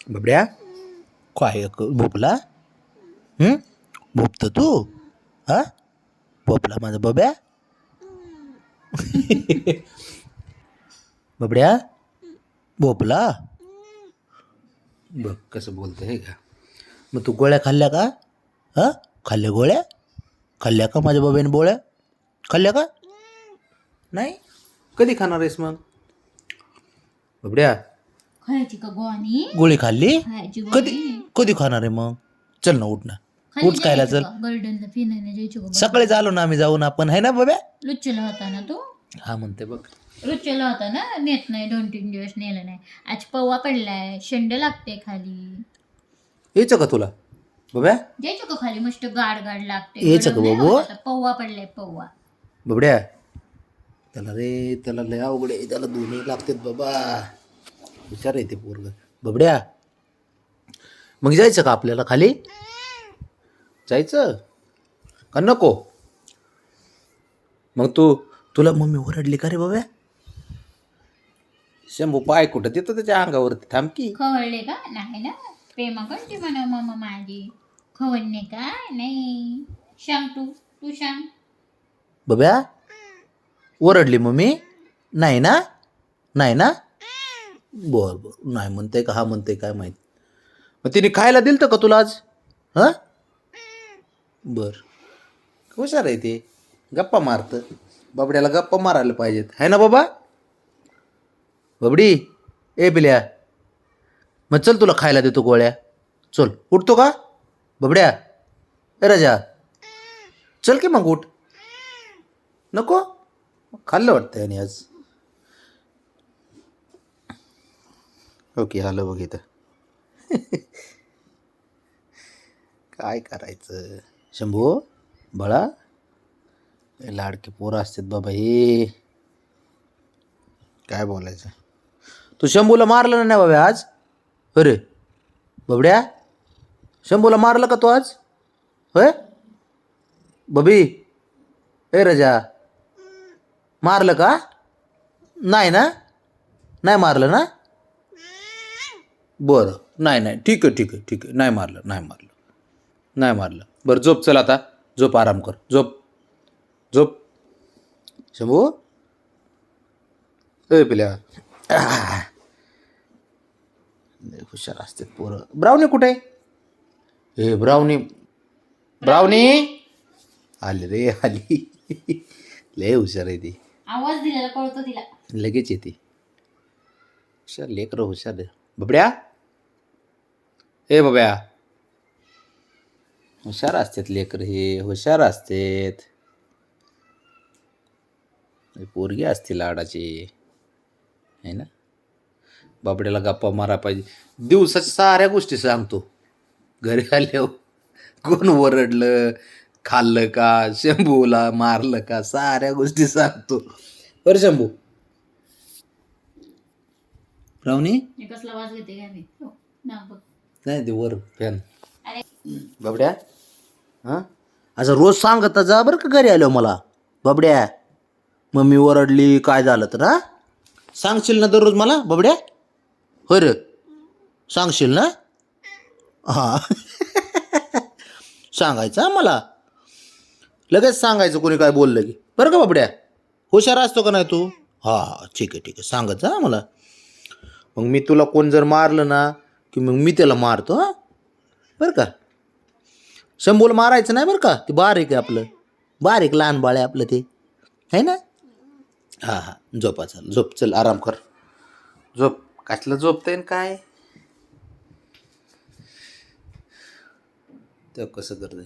बबड्या काय भोपला भोपत तू हा भोपला माझा बब्या बबड्या भोपला बघ कसं बोलतं हे का. मग तू गोळ्या खाल्ल्या का हा खाल्ल्या गोळ्या खाल्ल्या का माझ्या बब्याने गोळ्या खाल्ल्या का नाही कधी खाणार आहेस मग बबड्या खायची का गोळी गोळी खाल्ली खायची कधी कधी खाणार आहे मग चल ना उठ ना उठ खायला चल गार्डनला फिरायला जायचं का सकाळी झालो ना आम्ही जाऊन आपण है ना बब्या लुच्चला होता ना तो हा म्हणते बघ रुचेला होता ना नेत नाही 2-3 दिवस नेलं नाही आज पौवा पडलाय शेंड लागते खाली यायचं का तुला बब्या जायचं का खाली मस्त गाड गाड लागते यायचं का गरम नाही बाबू? होत आता. पौवा पडलाय पौवा बबड्या त्याला रे त्याला लय अवघड आहे त्याला दोन्ही लागतात बाबा हुशार आहे ते पोरग बबड्या मग जायचं का आपल्याला खाली जायचं का नको मग तुला मम्मी ओरडली का रे बाबा शंभू पाय कुठं देतो त्याच्या अंगावरती थांबकी खवळले का नाही ना प्रेमा कोणती म्हणा मम्मा माझी खवळणे का नाही सांग तू सांग बब्या ओरडली मम्मी नाही ना नाही ना बर बर नाही म्हणते का हा म्हणते काय माहित मग तिने खायला दिलं का तुला आज हां बर हुशार आहे ते गप्पा मारतं बाबड्याला गप्पा मारायला पाहिजेत है ना बाबा बबडी ए पिल्या मग चल तुला खायला देतो गोळ्या चल उठतो का बबड्या ए राजा चल की मग उठ नको खाल्लं वाटतं याने आज ओके आलं बघ इथं काय करायचं शंभू बाळा लाडके पोरं असतात बाबा हे काय बोलायचं तू शंभूला मारलं नाही बाबा आज अरे बबड्या शंभूला मारलं का तू आज होय बबी ए रजा मारलं का नाही ना नाही मारलं ना बरं नाही ठीक आहे नाही मारलं बरं झोप चल आता झोप आराम कर झोप शंभू ए पिल्या हुशार असतात पोरं ब्राउनी कुठे हे ब्राउनी आली रे आली लय हुशार आहे ती आवाज दिलेला कळतो तिला लगेच येते हुशार लेकरं हुशार आहे बबड्या ए बब्या हुशार असतात लेकरं हे हुशार असतात पोरगी असते लाडाची है ना बाबड्याला गप्पा मारा पाहिजे दिवसाच्या साऱ्या गोष्टी सांगतो घरी आल्यावर कोण ओरडलं खाल्लं का शंभूला मारलं का साऱ्या गोष्टी सांगतो बरं शंभू रावणी कसला वाज घेते काय मी ना बघ नाही ते वर फॅन अरे बाबड्या हां असं रोज सांगत जा बरं का घरी आलो मला बाबड्या मम्मी ओरडली काय झालं तर हा सांगशील ना दररोज मला बाबड्या होय रे सांगशील ना हां सांगायचं मला लगेच सांगायचं कोणी काय बोललं की बरं का बाबड्या हुशार असतो का नाही तू हां ठीक आहे सांगत जा मला मग मी तुला कोण जर मारलं ना की मग मी त्याला मारतो हां बरं का शंभूला मारायचं नाही बरं का ते बारीक आहे आपलं बारीक लहान बाळ आहे आपलं ते आहे ना हां झोपा चल आराम कर झोप कसलं झोपतंय काय ते कसं करतंय